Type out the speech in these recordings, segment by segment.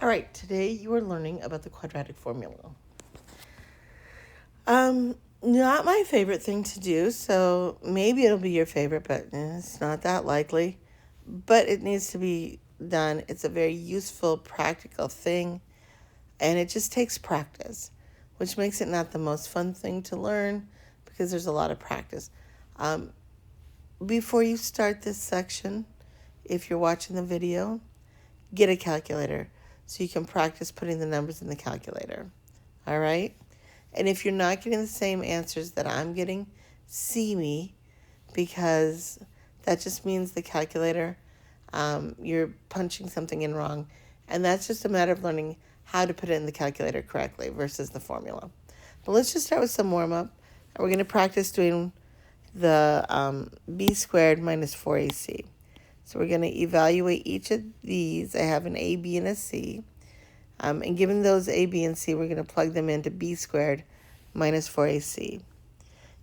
All right, today you are learning about the quadratic formula. Not my favorite thing to do, so maybe it'll be your favorite, but it's not that likely. But it needs to be done. It's a very useful, practical thing, and it just takes practice, which makes it not the most fun thing to learn because there's a lot of practice. Before you start this section, if you're watching the video, get a calculator so you can practice putting the numbers in the calculator. All right? And if you're not getting the same answers that I'm getting, see me, because that just means the calculator, you're punching something in wrong. And that's just a matter of learning how to put it in the calculator correctly versus the formula. But let's just start with some warm-up. And we're going to practice doing the b squared minus 4ac. So we're going to evaluate each of these. I have an a, b, and a c. And given those a, b, and c, we're going to plug them into b squared minus 4ac.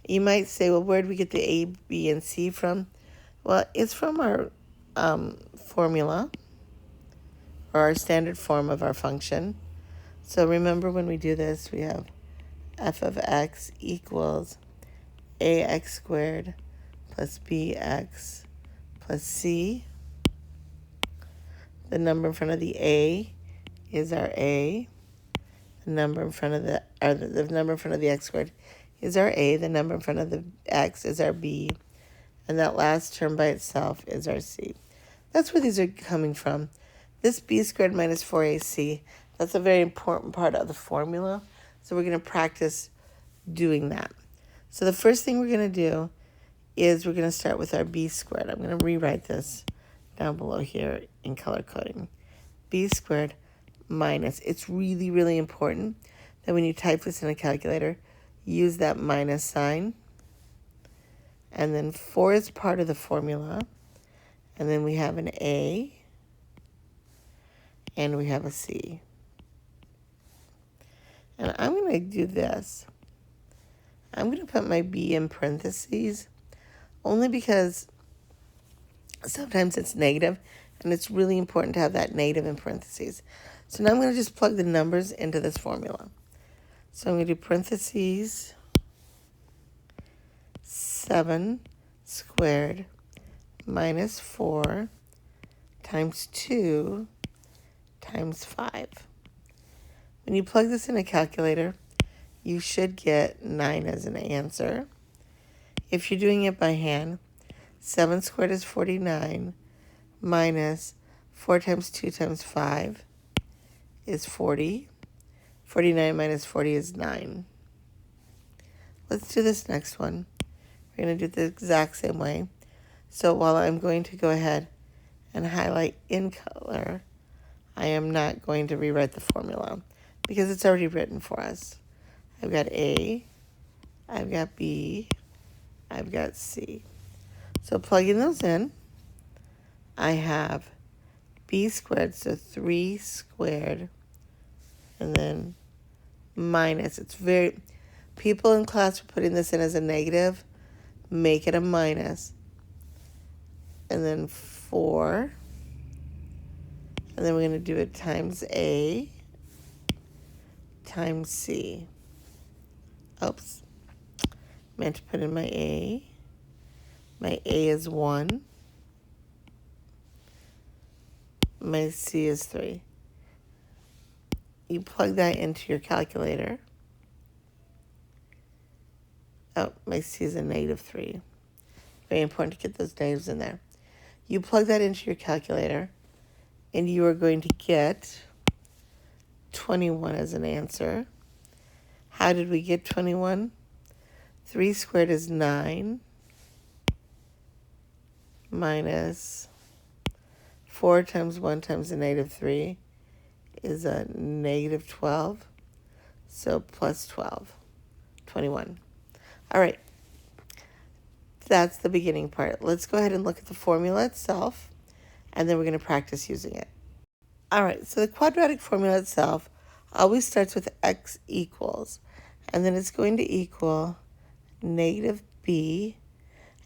You might say, well, where did we get the a, b, and c from? Well, it's from our formula, or our standard form of our function. So remember, when we do this, we have f of x equals ax squared plus bx plus c. The number in front of the a is our a. The number in front of the number in front of the x squared is our a. The number in front of the x is our b. And that last term by itself is our c. That's where these are coming from. This b squared minus 4ac, that's a very important part of the formula. So we're going to practice doing that. So the first thing we're going to do is we're going to start with our b squared. I'm going to rewrite this down below here in color coding. B squared minus. It's really, really important that when you type this in a calculator, use that minus sign. And then 4 is part of the formula. And then we have an A. And we have a C. And I'm going to do this. I'm going to put my B in parentheses, only because sometimes it's negative, and it's really important to have that negative in parentheses. So now I'm going to just plug the numbers into this formula. So I'm going to do parentheses 7 squared minus 4 times 2 times 5. When you plug this in a calculator, you should get 9 as an answer. If you're doing it by hand, 7 squared is 49 minus 4 times 2 times 5 is 40. 49 minus 40 is 9. Let's do this next one. We're going to do it the exact same way. So while I'm going to go ahead and highlight in color, I am not going to rewrite the formula because it's already written for us. I've got A, I've got B, I've got C. So plugging those in, I have B squared, so 3 squared, and then minus. People in class are putting this in as a negative. Make it a minus. And then 4. And then we're going to do it times A times C. Oops. Meant to put in my A. My A is 1. My C is 3. You plug that into your calculator. Oh, my C is a negative 3. Very important to get those negatives in there. You plug that into your calculator, and you are going to get 21 as an answer. How did we get 21? 3 squared is 9 minus 4 times 1 times a negative 3 is a negative 12. So plus 12, 21. All right, that's the beginning part. Let's go ahead and look at the formula itself, and then we're going to practice using it. All right, so the quadratic formula itself always starts with x equals, and then it's going to equal negative b,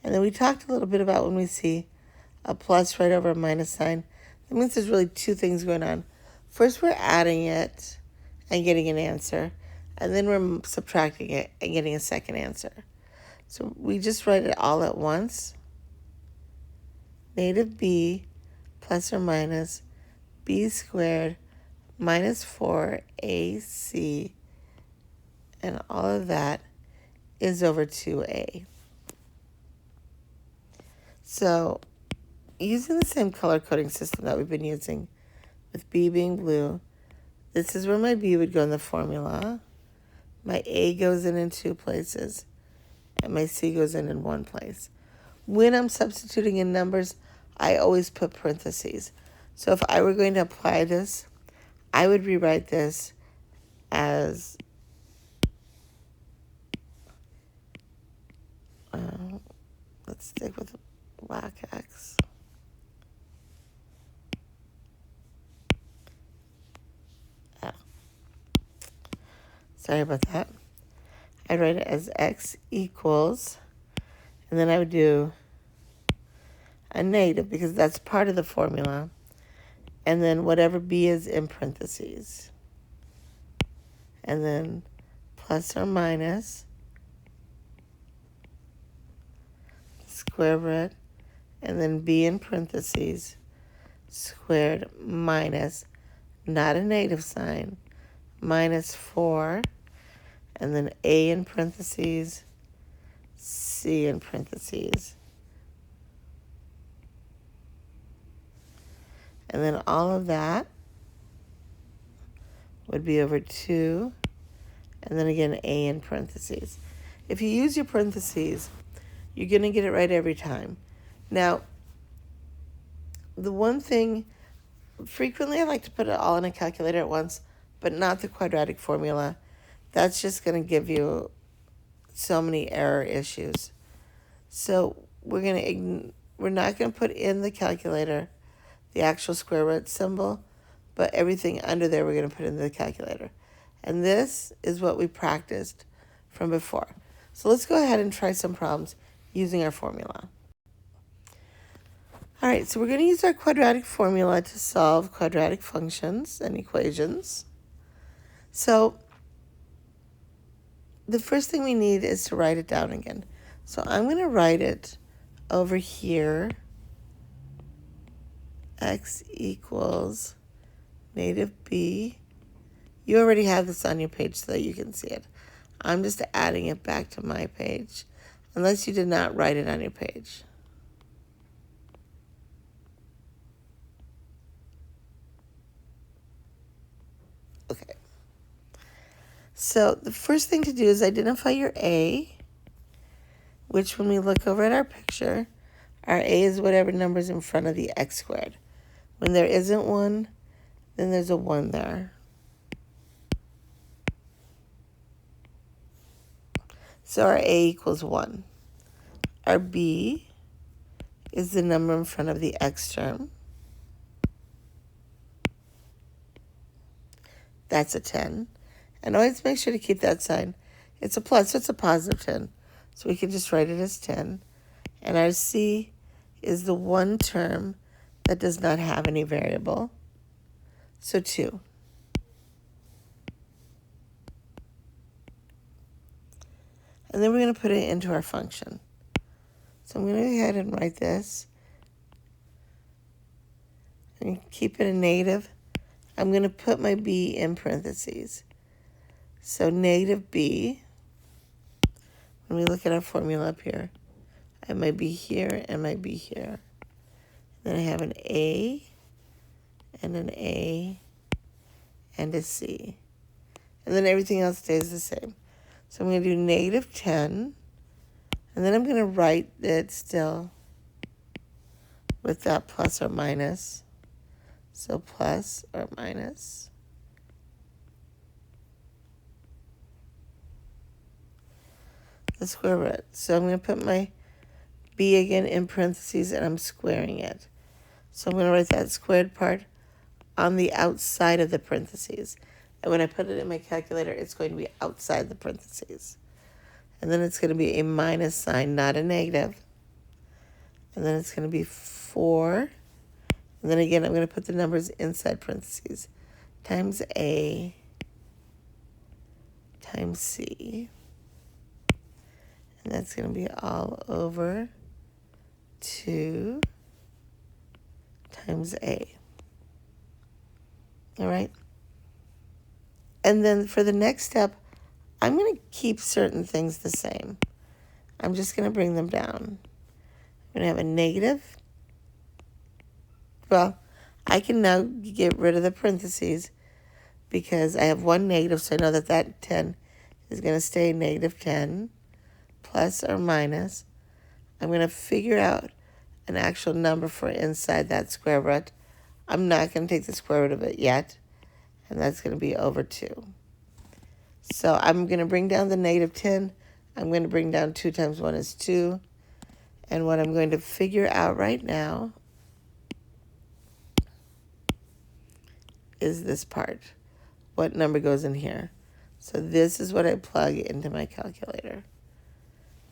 and then we talked a little bit about when we see a plus right over a minus sign. That means there's really two things going on. First we're adding it and getting an answer, and then we're subtracting it and getting a second answer. So we just write it all at once. Negative b plus or minus b squared minus 4ac, and all of that is over 2a. So using the same color coding system that we've been using, with b being blue, this is where my b would go in the formula. My a goes in 2 places, and my c goes in one place. When I'm substituting in numbers, I always put parentheses. So if I were going to apply this, I would rewrite this as let's stick with black X. Oh. Sorry about that. I'd write it as X equals, and then I would do a negative because that's part of the formula, and then whatever b is in parentheses, and then plus or minus square root, and then b in parentheses squared minus, not a negative sign, minus 4, and then a in parentheses, c in parentheses. And then all of that would be over 2, and then again a in parentheses. If you use your parentheses, you're going to get it right every time. Now, the one thing, frequently I like to put it all in a calculator at once, but not the quadratic formula. That's just going to give you so many error issues. So we're not going to put in the calculator the actual square root symbol, but everything under there we're going to put in the calculator. And this is what we practiced from before. So let's go ahead and try some problems using our formula. All right, so we're going to use our quadratic formula to solve quadratic functions and equations. So the first thing we need is to write it down again. So I'm going to write it over here. X equals negative b. You already have this on your page so that you can see it. I'm just adding it back to my page, unless you did not write it on your page. Okay. So the first thing to do is identify your a, which when we look over at our picture, our a is whatever number is in front of the x squared. When there isn't one, then there's a 1 there. So our a equals 1. Our b is the number in front of the x term. That's a 10. And always make sure to keep that sign. It's a plus, so it's a positive 10. So we can just write it as 10. And our c is the one term that does not have any variable. So 2. And then we're going to put it into our function. So I'm going to go ahead and write this. And keep it a negative. I'm going to put my b in parentheses. So negative b, when we look at our formula up here, I have my b here and my b here. Then I have an a and an a and a c. And then everything else stays the same. So I'm going to do negative 10, and then I'm going to write it still with that plus or minus. So plus or minus. The square root. So I'm going to put my b again in parentheses, and I'm squaring it. So I'm going to write that squared part on the outside of the parentheses. And when I put it in my calculator, it's going to be outside the parentheses. And then it's going to be a minus sign, not a negative. And then it's going to be 4. And then again, I'm going to put the numbers inside parentheses. times A times C. And that's going to be all over 2 times A. All right? And then for the next step, I'm going to keep certain things the same. I'm just going to bring them down. I'm going to have a negative. Well, I can now get rid of the parentheses because I have one negative, so I know that that 10 is going to stay negative 10, plus or minus. I'm going to figure out an actual number for inside that square root. I'm not going to take the square root of it yet, and that's going to be over 2. So I'm going to bring down the negative 10. I'm going to bring down 2 times 1 is 2. And what I'm going to figure out right now is this part. What number goes in here? So this is what I plug into my calculator.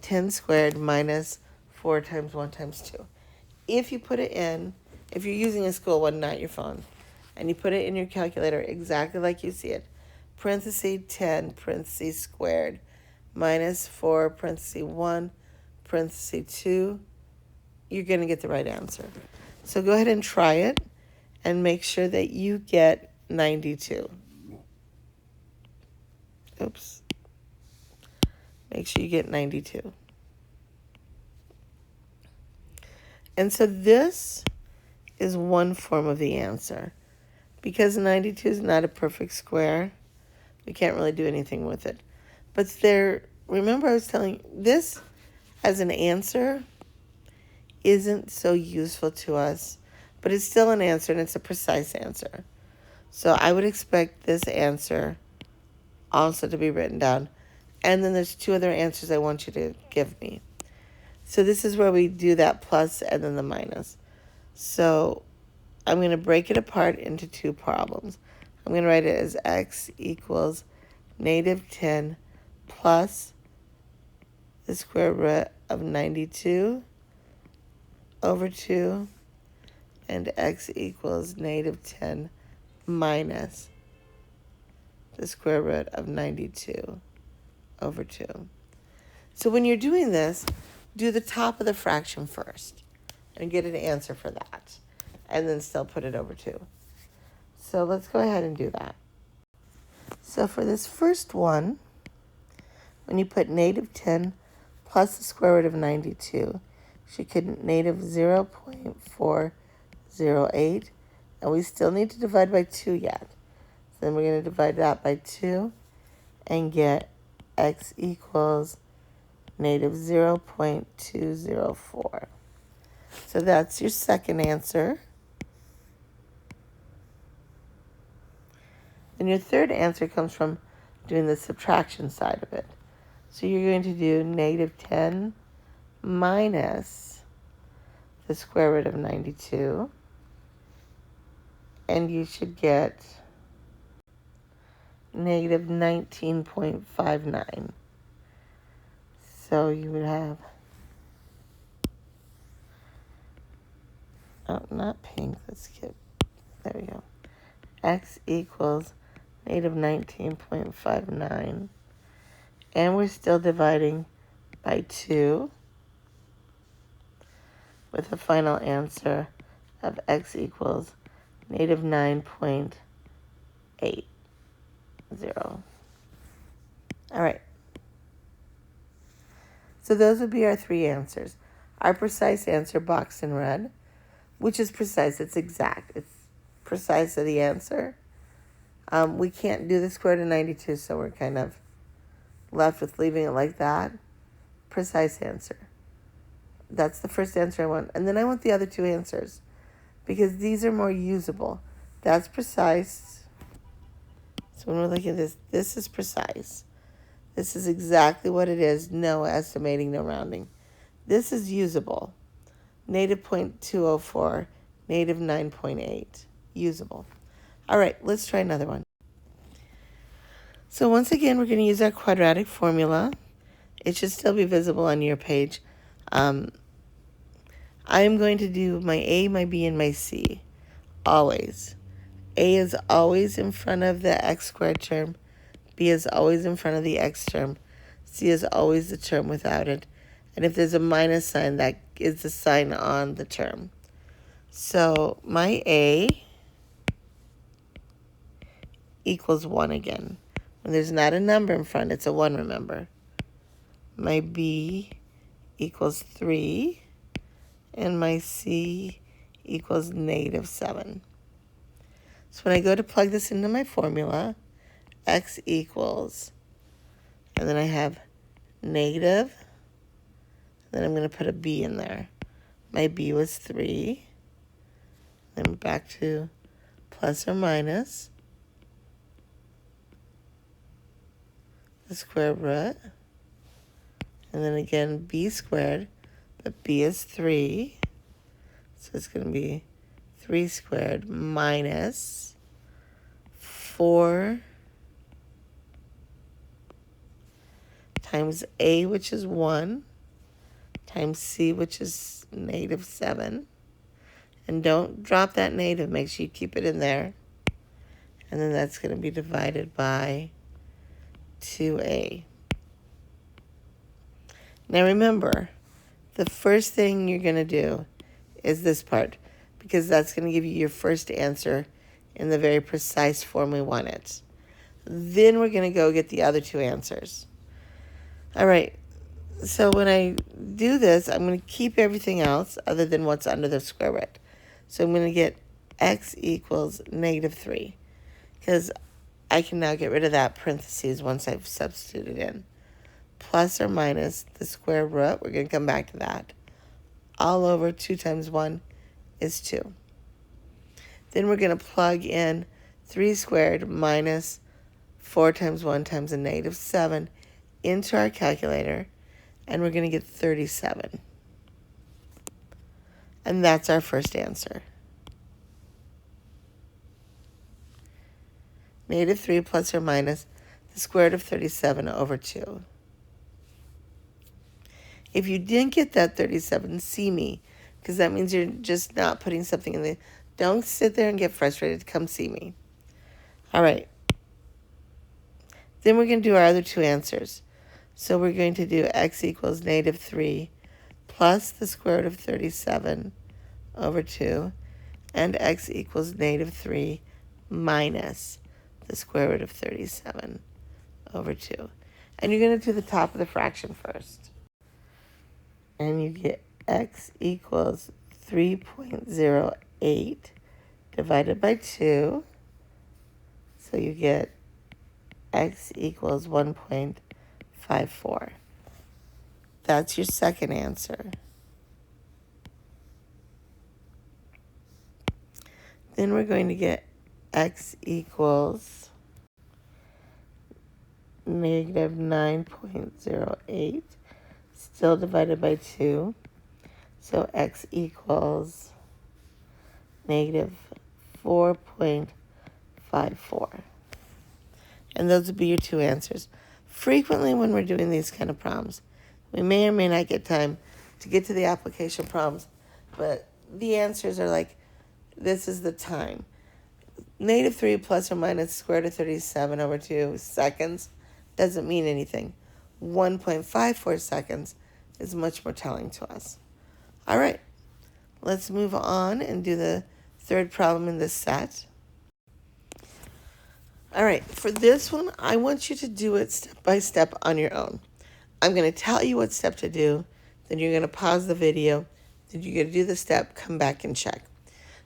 10 squared minus 4 times 1 times 2. If you put it in, if you're using a school one, not your phone, and you put it in your calculator exactly like you see it, parenthesis 10, parenthesis squared, minus 4, parenthesis 1, parenthesis 2, you're going to get the right answer. So go ahead and try it and make sure that you get 92. Oops. Make sure you get 92. And so this is one form of the answer. Because 92 is not a perfect square, we can't really do anything with it. But remember I was telling this as an answer isn't so useful to us, but it's still an answer and it's a precise answer. So I would expect this answer also to be written down. And then there's 2 other answers I want you to give me. So this is where we do that plus and then the minus. So I'm going to break it apart into 2 problems. I'm going to write it as x equals negative 10 plus the square root of 92 over 2, and x equals negative 10 minus the square root of 92 over 2. So when you're doing this, do the top of the fraction first and get an answer for that, and then still put it over 2. So let's go ahead and do that. So for this first one, when you put negative 10 plus the square root of 92, you should get negative 0.408, and we still need to divide by 2 yet. So then we're going to divide that by 2 and get x equals negative 0.204. So that's your second answer. And your third answer comes from doing the subtraction side of it. So you're going to do negative 10 minus the square root of 92. And you should get negative 19.59. So you would have, oh, not pink, let's skip, there we go. X equals negative 19.59. And we're still dividing by 2 with a final answer of x equals negative 9.80. All right. So those would be our 3 answers. Our precise answer, boxed in red, which is precise. It's exact. It's precise to the answer. We can't do the square root of 92, so we're kind of left with leaving it like that. Precise answer. That's the first answer I want. And then I want the other 2 answers because these are more usable. That's precise. So when we're looking at this, this is precise. This is exactly what it is. No estimating, no rounding. This is usable. Negative 0.204, negative 9.8. Usable. All right, let's try another one. So once again, we're going to use our quadratic formula. It should still be visible on your page. I am going to do my A, my B, and my C, always. A is always in front of the x squared term. B is always in front of the x term. C is always the term without it. And if there's a minus sign, that is the sign on the term. So my A equals 1 again. When there's not a number in front, it's a 1, remember. My B equals 3. And my C equals -7. So when I go to plug this into my formula, x equals, and then I have negative, then I'm going to put a b in there. My b was 3. Then back to plus or minus the square root. And then again, b squared, but b is 3. So it's going to be 3 squared minus 4 times a, which is 1, times c, which is -7. And don't drop that negative. Make sure you keep it in there. And then that's going to be divided by 2a. Now remember, the first thing you're going to do is this part, because that's going to give you your first answer in the very precise form we want it. Then we're going to go get the other two answers. All right, so when I do this, I'm going to keep everything else other than what's under the square root. So I'm going to get x equals -3, because I can now get rid of that parentheses once I've substituted in. Plus or minus the square root, we're going to come back to that, all over 2 times 1 is 2. Then we're going to plug in 3 squared minus 4 times 1 times a -7 into our calculator, and we're going to get 37. And that's our first answer. -3 plus or minus the square root of 37 over 2. If you didn't get that 37, see me, because that means you're just not putting something in the... Don't sit there and get frustrated. Come see me. All right. Then we're going to do our other two answers. So we're going to do x equals -3 plus the square root of 37 over 2, and x equals -3 minus the square root of 37 over 2. And you're going to do the top of the fraction first. And you get x equals 3.08 divided by 2. So you get x equals 1.54. That's your second answer. Then we're going to get x equals -9.08, still divided by 2. So x equals -4.54. And those would be your two answers. Frequently when we're doing these kind of problems, we may or may not get time to get to the application problems, but the answers are like, this is the time. -3 plus or minus square root of 37 over 2 seconds doesn't mean anything. 1.54 seconds is much more telling to us. All right, let's move on and do the third problem in this set. All right, for this one, I want you to do it step by step on your own. I'm going to tell you what step to do, then you're going to pause the video, then you're going to do the step, come back and check.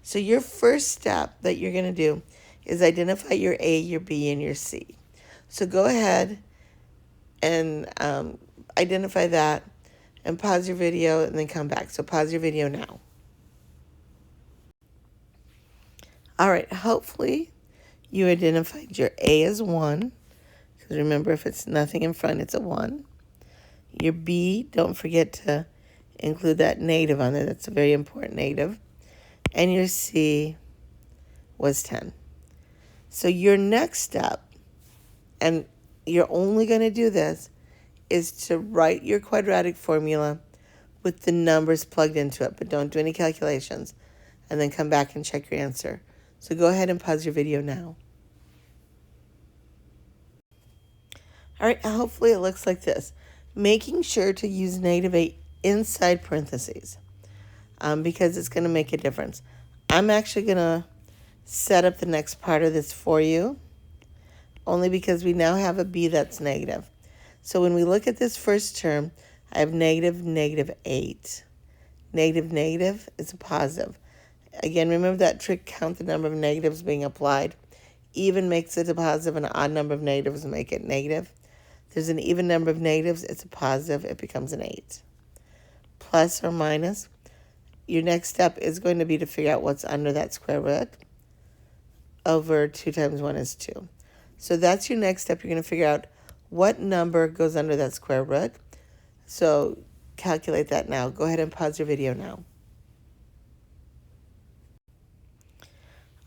So your first step that you're going to do is identify your A, your B, and your C. So go ahead and identify that and pause your video and then come back. So pause your video now. All right, hopefully you identified your A as 1, because remember, if it's nothing in front, it's a 1. Your B, don't forget to include that negative on there. That's a very important negative. And your C was 10. So your next step, and you're only going to do this, is to write your quadratic formula with the numbers plugged into it, but don't do any calculations, and then come back and check your answer. So go ahead and pause your video now. All right, hopefully it looks like this. Making sure to use -8 inside parentheses because it's going to make a difference. I'm actually going to set up the next part of this for you, only because we now have a b that's negative. So when we look at this first term, I have negative, -8. Negative, negative is a positive. Again, remember that trick, count the number of negatives being applied. Even makes it a positive, and an odd number of negatives make it negative. There's an even number of negatives, it's a positive, it becomes an 8. Plus or minus, your next step is going to be to figure out what's under that square root. Over 2 times 1 is 2. So that's your next step. You're going to figure out what number goes under that square root. So calculate that now. Go ahead and pause your video now.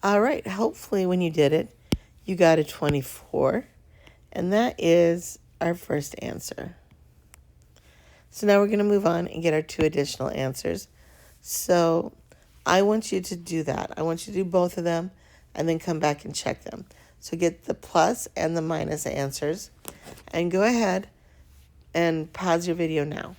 All right, hopefully when you did it, you got a 24. And that is our first answer. So now we're going to move on and get our 2 additional answers. So I want you to do that. I want you to do both of them and then come back and check them. So get the plus and the minus answers and go ahead and pause your video now.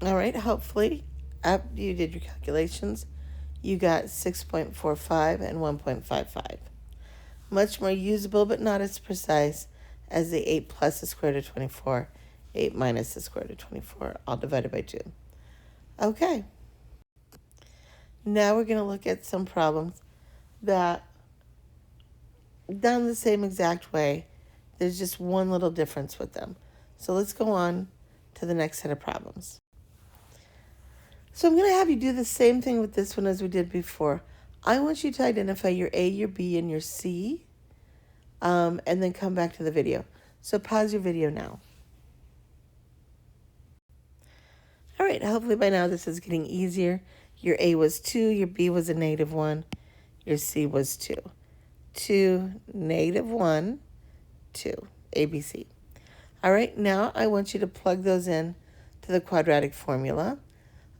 All right, hopefully after you did your calculations, you got 6.45 and 1.55. Much more usable, but not as precise as the 8 plus the square root of 24, 8 minus the square root of 24, all divided by 2. Okay. Now we're going to look at some problems that done the same exact way. There's just one little difference with them. So let's go on to the next set of problems. So I'm going to have you do the same thing with this one as we did before. I want you to identify your A, your B, and your C, and then come back to the video. So pause your video now. All right, hopefully by now this is getting easier. Your A was 2, your B was a -1, your C was 2. 2, -1, 2, ABC. All right, now I want you to plug those in to the quadratic formula.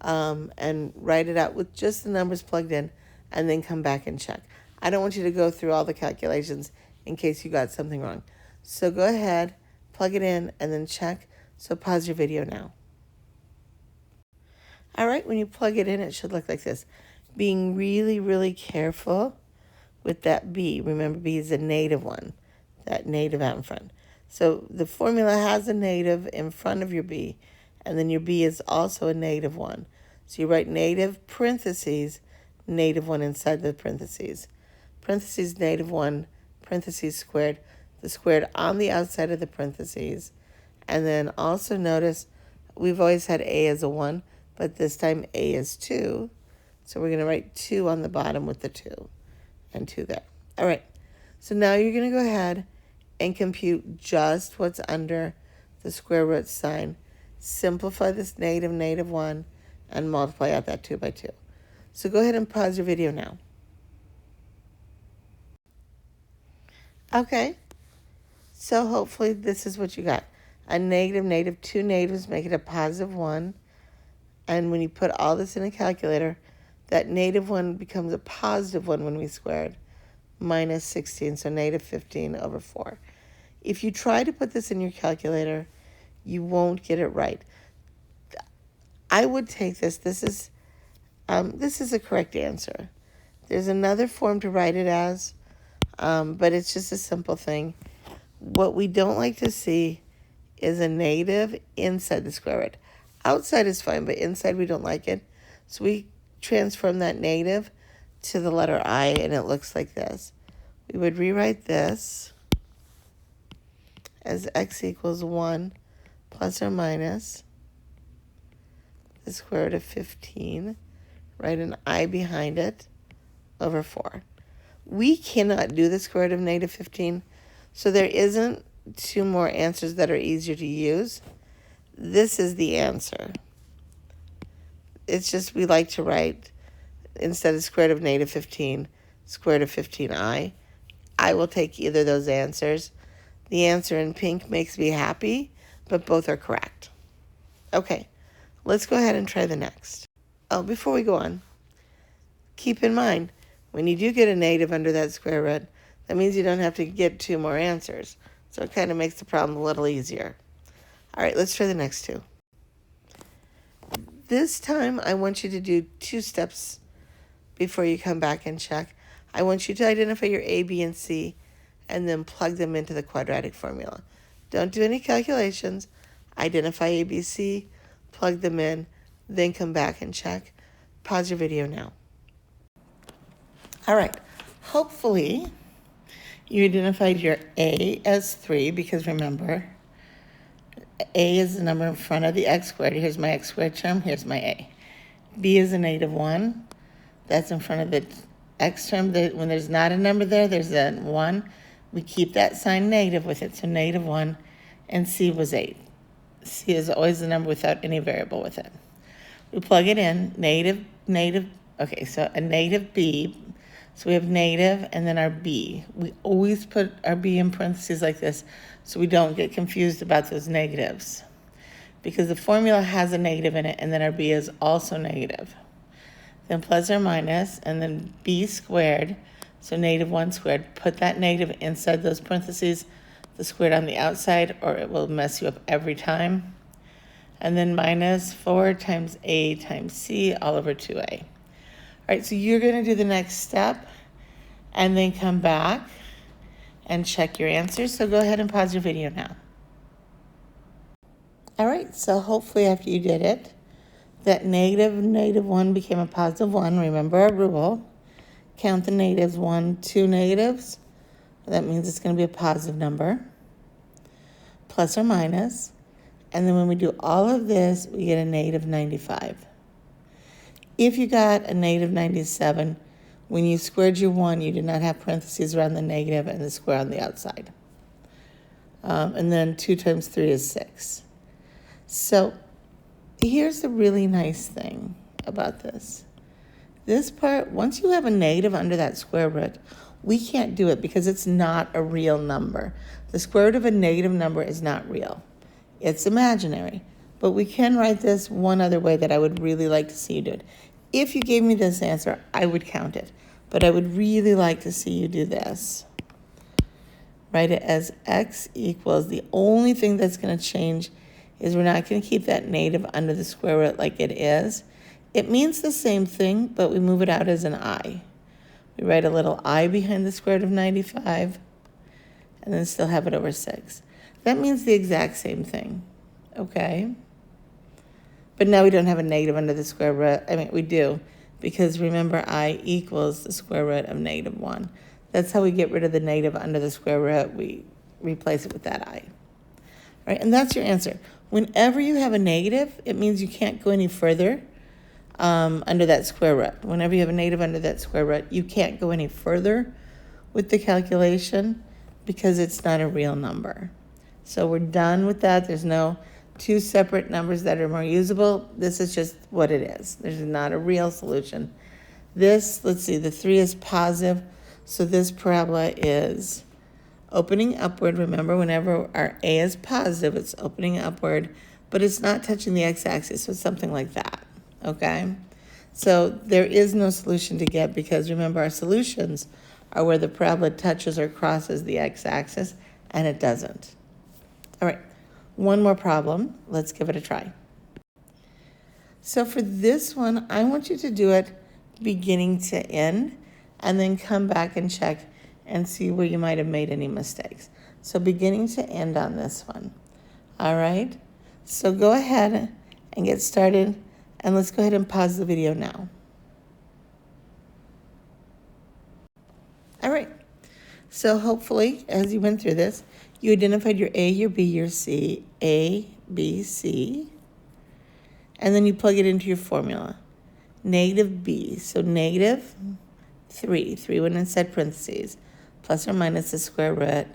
And write it out with just the numbers plugged in and then come back and check. I don't want you to go through all the calculations in case you got something wrong. So go ahead, plug it in, and then check. So pause your video now. All right, when you plug it in, it should look like this. Being really, really careful with that B. Remember, B is a -1, that native out in front. So the formula has a native in front of your B, and then your B is also a -1. So you write native parentheses, -1 inside the parentheses. Parentheses -1, parentheses squared, the squared on the outside of the parentheses. And then also notice we've always had A as a 1, but this time A is 2. So we're going to write 2 on the bottom with the 2 and 2 there. All right, so now you're going to go ahead and compute just what's under the square root sign. Simplify this -1 and multiply out that 2 by 2. So go ahead and pause your video now. Okay, so hopefully this is what you got. a negative, negative, two negatives make it a positive 1. And when you put all this in a calculator, that negative 1 becomes a positive 1 when we square it, minus 16, so negative 15 over 4. If you try to put this in your calculator, you won't get it right. I would take this. This is a correct answer. There's another form to write it as, but it's just a simple thing. What we don't like to see is a negative inside the square root. Outside is fine, but inside we don't like it. So we transform that negative to the letter I, and it looks like this. We would rewrite this as x equals 1 plus or minus the square root of 15, write an I behind it, over 4. We cannot do the square root of negative 15, so there isn't two more answers that are easier to use. This is the answer. It's just we like to write, instead of square root of negative 15, square root of 15i. I will take either of those answers. The answer in pink makes me happy, but both are correct. Okay, let's go ahead and try the next. Oh, before we go on, keep in mind, when you do get a negative under that square root, that means you don't have to get two more answers. So it kind of makes the problem a little easier. All right, let's try the next two. This time, I want you to do 2 steps before you come back and check. I want you to identify your A, B, and C, and then plug them into the quadratic formula. Don't do any calculations. Identify A, B, C, plug them in, then come back and check. Pause your video now. All right, hopefully you identified your A as 3, because remember, A is the number in front of the x squared. Here's my x squared term, here's my A. B is a negative 1. That's in front of the x term. When there's not a number there, there's a 1. We keep that sign negative with it, so negative 1. And C was 8. C is always the number without any variable with it. We plug it in, negative, okay, so a negative B. So we have negative and then our B. We always put our B in parentheses like this so we don't get confused about those negatives, because the formula has a negative in it, and then our B is also negative. Then plus or minus, and then B squared, so negative 1 squared. Put that negative inside those parentheses, the squared on the outside, or it will mess you up every time. And then minus 4 times A times C all over 2A. All right, so you're going to do the next step and then come back and check your answers. So go ahead and pause your video now. All right, so hopefully after you did it, that negative 1 became a positive 1. Remember our rule. Count the negatives, 1, 2 negatives. That means it's going to be a positive number. Plus or minus. And then when we do all of this, we get a negative 95. If you got a negative 97, when you squared your 1, you did not have parentheses around the negative and the square on the outside. And then 2 times 3 is 6. So here's the really nice thing about this. This part, once you have a negative under that square root, we can't do it because it's not a real number. The square root of a negative number is not real. It's imaginary. But we can write this one other way that I would really like to see you do it. If you gave me this answer, I would count it. But I would really like to see you do this. Write it as x equals, the only thing that's going to change is we're not going to keep that negative under the square root like it is. It means the same thing, but we move it out as an I. We write a little I behind the square root of 95, and then still have it over 6. That means the exact same thing, okay? But now we don't have a negative under the square root. I mean, we do, because remember I equals the square root of negative 1. That's how we get rid of the negative under the square root. We replace it with that I. All right, and that's your answer. Whenever you have a negative, it means you can't go any further under that square root. Whenever you have a negative under that square root, you can't go any further with the calculation because it's not a real number. So we're done with that. There's no 2 separate numbers that are more usable. This is just what it is. There's not a real solution. This, let's see, the 3 is positive, so this parabola is Opening upward, remember whenever our A is positive, it's opening upward, but it's not touching the x-axis, so it's something like that, okay? So there is no solution to get because remember our solutions are where the parabola touches or crosses the x-axis, and it doesn't. All right, one more problem. Let's give it a try. So for this one, I want you to do it beginning to end, and then come back and check and see where you might have made any mistakes. So beginning to end on this one. All right, so go ahead and get started, and let's go ahead and pause the video now. All right, so hopefully as you went through this, you identified your A, your B, your C, A, B, C, and then you plug it into your formula. Negative B, so negative 3 went inside parentheses, plus or minus the square root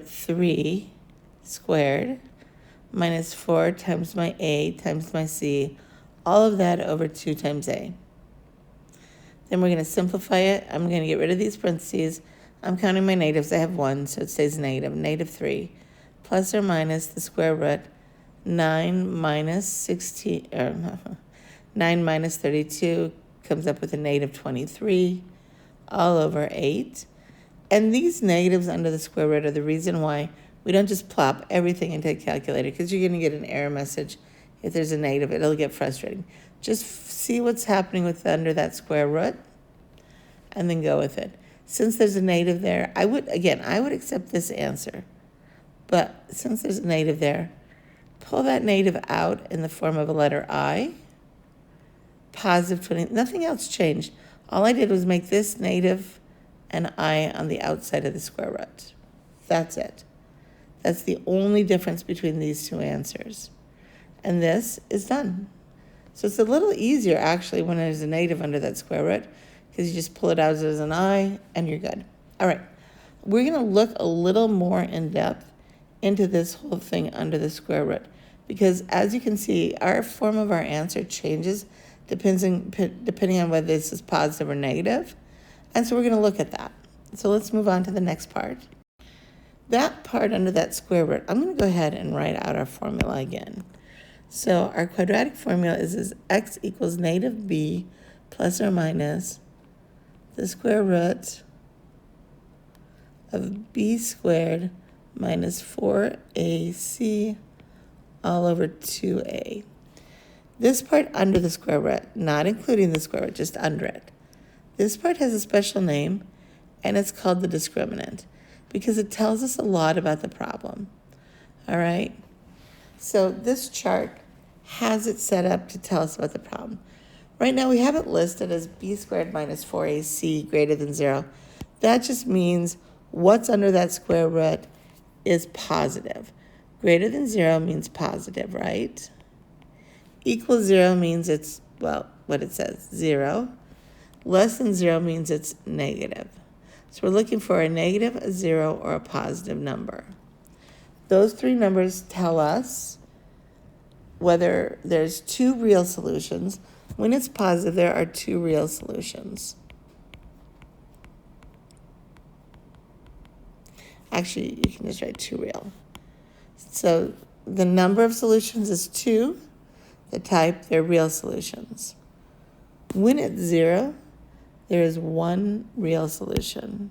3 squared, minus 4 times my A times my C, all of that over 2 times A. Then we're going to simplify it. I'm going to get rid of these parentheses. I'm counting my negatives. I have 1, so it stays negative. Negative 3 plus or minus the square root 9 minus 16, or 9 minus 32 comes up with a negative 23 all over 8. And these negatives under the square root are the reason why we don't just plop everything into a calculator, because you're going to get an error message if there's a negative. It'll get frustrating. Just see what's happening with under that square root and then go with it. Since there's a negative there, I would accept this answer. But since there's a negative there, pull that negative out in the form of a letter I. Positive 20, nothing else changed. All I did was make this negative and I on the outside of the square root. That's it. That's the only difference between these two answers. And this is done. So it's a little easier actually when there's a negative under that square root, because you just pull it out as an I and you're good. All right, we're going to look a little more in depth into this whole thing under the square root, because as you can see, our form of our answer changes depending on whether this is positive or negative. And so we're going to look at that. So let's move on to the next part. That part under that square root, I'm going to go ahead and write out our formula again. So our quadratic formula is x equals negative b plus or minus the square root of b squared minus 4ac all over 2a. This part under the square root, not including the square root, just under it. This part has a special name, and it's called the discriminant, because it tells us a lot about the problem. All right? So this chart has it set up to tell us about the problem. Right now we have it listed as b squared minus 4ac greater than 0. That just means what's under that square root is positive. Greater than 0 means positive, right? Equals 0 means it's, well, what it says, 0. Less than 0 means it's negative. So we're looking for a negative, a 0, or a positive number. Those three numbers tell us whether there's two real solutions. When it's positive, there are two real solutions. Actually, you can just write two real. So the number of solutions is 2. The type, they're real solutions. When it's 0, there is one real solution.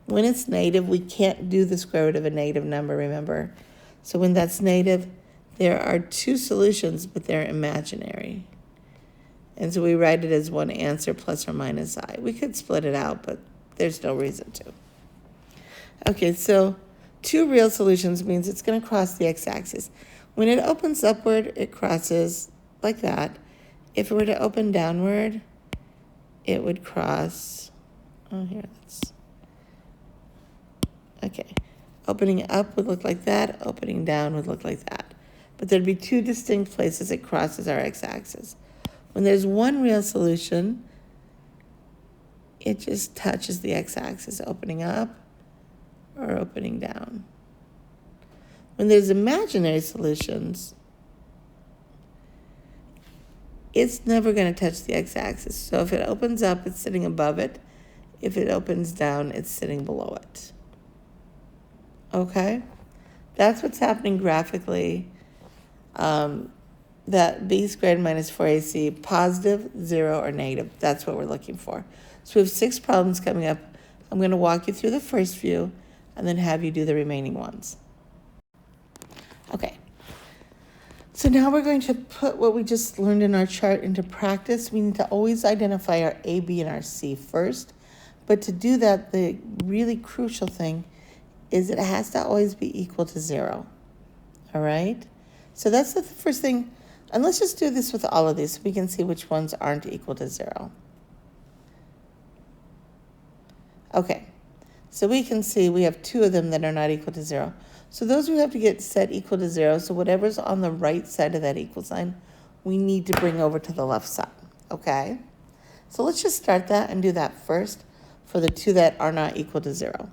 When it's negative, we can't do the square root of a negative number, remember? So when that's negative, there are two solutions, but they're imaginary. And so we write it as one answer plus or minus I. We could split it out, but there's no reason to. Okay, so two real solutions means it's going to cross the x-axis. When it opens upward, it crosses like that. If it were to open downward, it would cross, okay. Opening up would look like that. Opening down would look like that. But there'd be two distinct places it crosses our x-axis. When there's one real solution, it just touches the x-axis, opening up or opening down. When there's imaginary solutions, it's never going to touch the x-axis. So if it opens up, it's sitting above it. If it opens down, it's sitting below it. Okay? That's what's happening graphically. That b squared minus 4ac, positive, 0, or negative. That's what we're looking for. So we have 6 problems coming up. I'm going to walk you through the first few and then have you do the remaining ones. Okay. So now we're going to put what we just learned in our chart into practice. We need to always identify our A, B, and our C first. But to do that, the really crucial thing is it has to always be equal to 0. All right? So that's the first thing. And let's just do this with all of these so we can see which ones aren't equal to 0. Okay. So we can see we have 2 of them that are not equal to 0. So those we have to get set equal to 0. So whatever's on the right side of that equal sign, we need to bring over to the left side. Okay? So let's just start that and do that first for the 2 that are not equal to 0.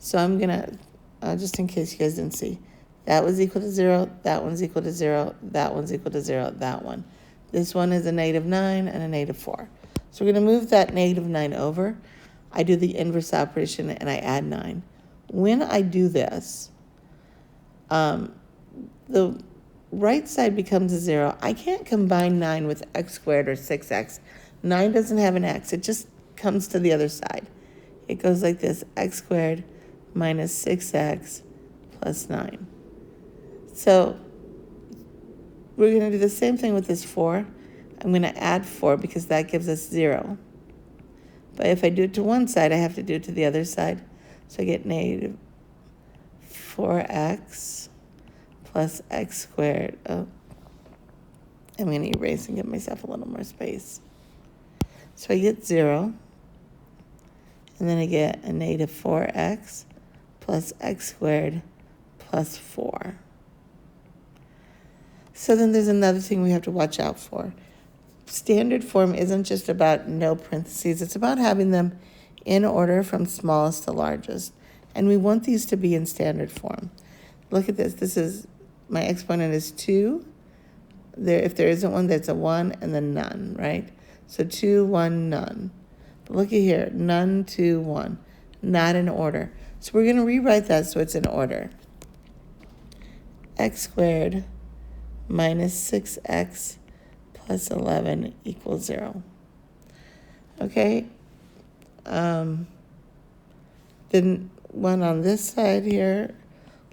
So I'm going to, just in case you guys didn't see, that was equal to 0, that one's equal to 0, that one's equal to 0, that one. This one is a negative 9 and a negative 4. So we're going to move that negative 9 over. I do the inverse operation and I add 9. When I do this, the right side becomes a 0. I can't combine 9 with x squared or 6x. 9 doesn't have an x. It just comes to the other side. It goes like this, x squared minus 6x plus 9. So we're going to do the same thing with this 4. I'm going to add 4 because that gives us 0. But if I do it to one side, I have to do it to the other side. So I get negative 4x plus x squared. Oh, I'm going to erase and give myself a little more space. So I get 0. And then I get a negative 4x plus x squared plus 4. So then there's another thing we have to watch out for. Standard form isn't just about no parentheses. It's about having them in order from smallest to largest. And we want these to be in standard form. Look at this. This is, my exponent is 2. If there isn't one, that's a 1 and then none, right? So 2, 1, none. But look at here, none, 2, 1. Not in order. So we're going to rewrite that so it's in order. X squared minus 6x plus 11 equals 0. Okay? Then one on this side here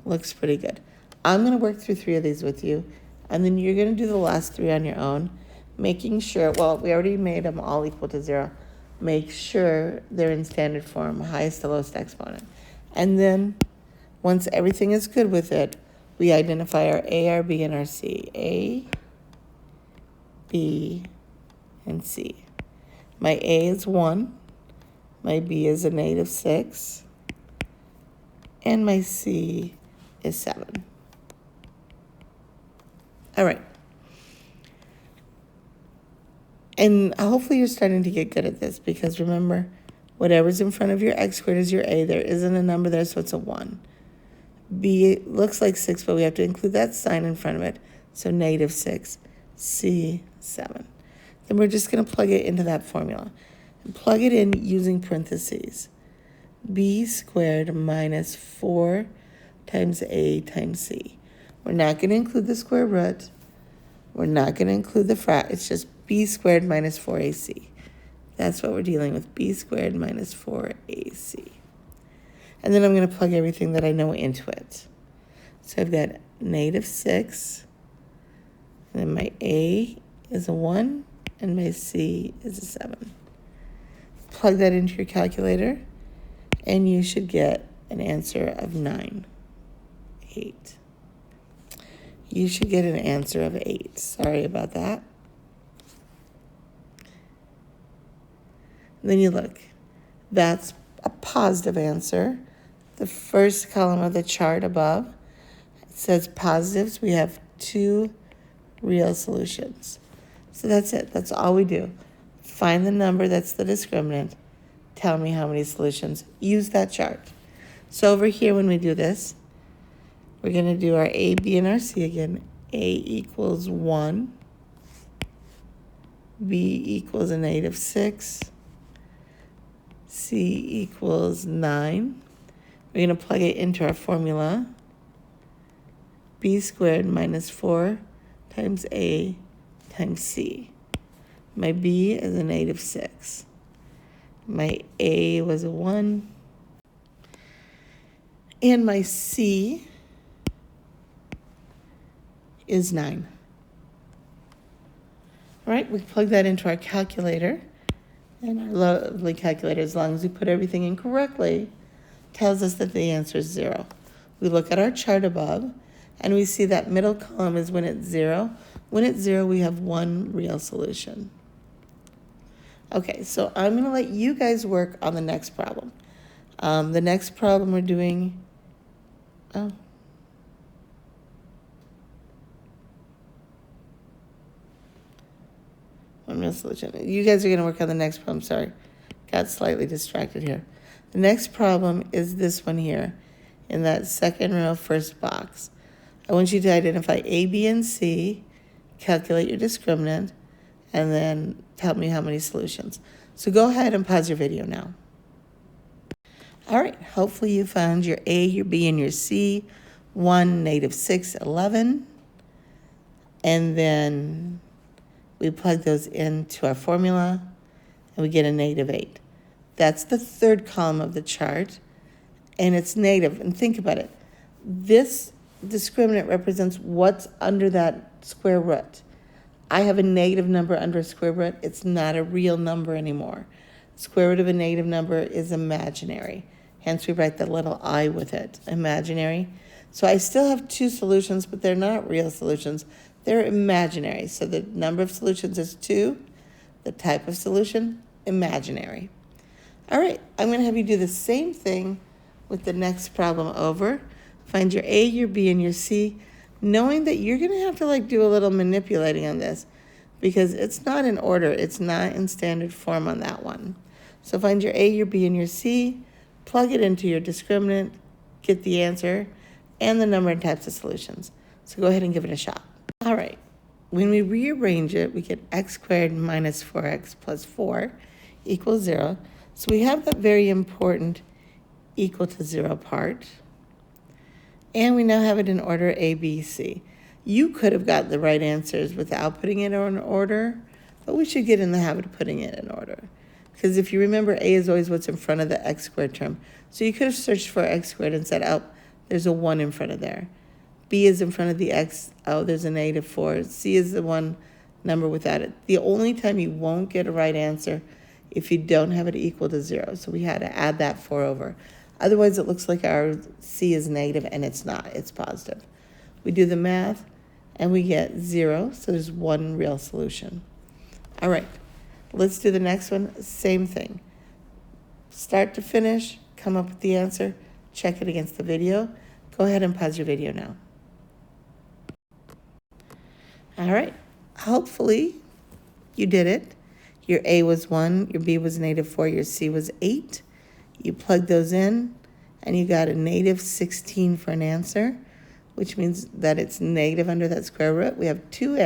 looks pretty good. I'm going to work through 3 of these with you, and then you're going to do the last 3 on your own, making sure, well, we already made them all equal to 0. Make sure they're in standard form, highest to lowest exponent. And then once everything is good with it, we identify our A, our B, and our C. A, B, and C. My A is 1. My B is a negative 6. And my C is 7. All right. And hopefully you're starting to get good at this because remember, whatever's in front of your x squared is your A. There isn't a number there, so it's a 1. B looks like 6, but we have to include that sign in front of it. So negative 6, C, 7. Then we're just going to plug it into that formula. And plug it in using parentheses. B squared minus 4 times A times C. We're not going to include the square root. We're not going to include the frac. It's just B squared minus 4AC. That's what we're dealing with, B squared minus 4AC. And then I'm going to plug everything that I know into it. So I've got negative 6, and then my A is a 1, and my C is a 7. Plug that into your calculator, and you should get an answer of 9, 8. You should get an answer of 8. Sorry about that. And then you look. That's a positive answer. The first column of the chart above, it says positives. We have 2 real solutions. So that's it. That's all we do. Find the number that's the discriminant. Tell me how many solutions. Use that chart. So over here when we do this, we're going to do our A, B, and our C again. A equals 1. B equals a negative 6, C equals 9. We're going to plug it into our formula. B squared minus 4 times A times C. My B is a negative 6. My A was a 1. And my C is 9. All right, we plug that into our calculator. And our lovely calculator, as long as we put everything in correctly, tells us that the answer is 0. We look at our chart above, and we see that middle column is when it's 0. When it's 0, we have one real solution. Okay, so I'm going to let you guys work on the next problem. The next problem we're doing, one real solution. You guys are going to work on the next problem. Sorry, got slightly distracted here. The next problem is this one here in that second row, first box. I want you to identify A, B, and C, calculate your discriminant, and then tell me how many solutions. So go ahead and pause your video now. All right, hopefully you found your A, your B, and your C. 1, negative 6, 11. And then we plug those into our formula, and we get a negative 8. That's the third column of the chart, and it's negative. And think about it. This discriminant represents what's under that square root. I have a negative number under a square root. It's not a real number anymore. Square root of a negative number is imaginary. Hence, we write the little I with it, imaginary. So I still have two solutions, but they're not real solutions. They're imaginary. So the number of solutions is 2. The type of solution, imaginary. All right, I'm going to have you do the same thing with the next problem over. Find your A, your B, and your C, knowing that you're going to have to do a little manipulating on this because it's not in order. It's not in standard form on that one. So find your A, your B, and your C, plug it into your discriminant, get the answer, and the number and types of solutions. So go ahead and give it a shot. All right, when we rearrange it, we get x squared minus 4x plus 4 equals 0. So we have that very important equal to 0 part. And we now have it in order A, B, C. You could have got the right answers without putting it in order, but we should get in the habit of putting it in order. Because if you remember, A is always what's in front of the x squared term. So you could have searched for x squared and said, oh, there's a 1 in front of there. B is in front of the x, oh, there's a negative 4. C is the one number without it. The only time you won't get a right answer if you don't have it equal to 0. So we had to add that 4 over. Otherwise, it looks like our C is negative, and it's not. It's positive. We do the math, and we get 0, so there's one real solution. All right, let's do the next one. Same thing. Start to finish, come up with the answer, check it against the video. Go ahead and pause your video now. All right, hopefully you did it. Your A was 1, your B was negative 4, your C was 8. You plug those in, and you got a negative 16 for an answer, which means that it's negative under that square root. We have two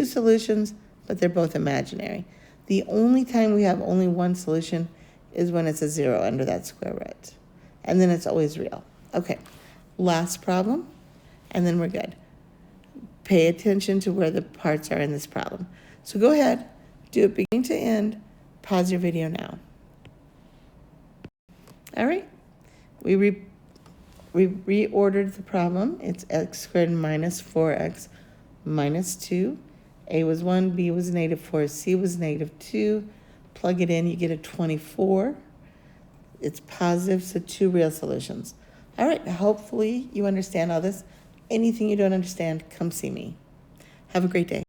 solutions, but they're both imaginary. The only time we have only one solution is when it's a 0 under that square root. And then it's always real. Okay, last problem, and then we're good. Pay attention to where the parts are in this problem. So go ahead, do it beginning to end, pause your video now. All right, we reordered the problem. It's x squared minus 4x minus 2. A was 1, B was negative 4, C was negative 2. Plug it in, you get a 24. It's positive, so 2 real solutions. All right, hopefully you understand all this. Anything you don't understand, come see me. Have a great day.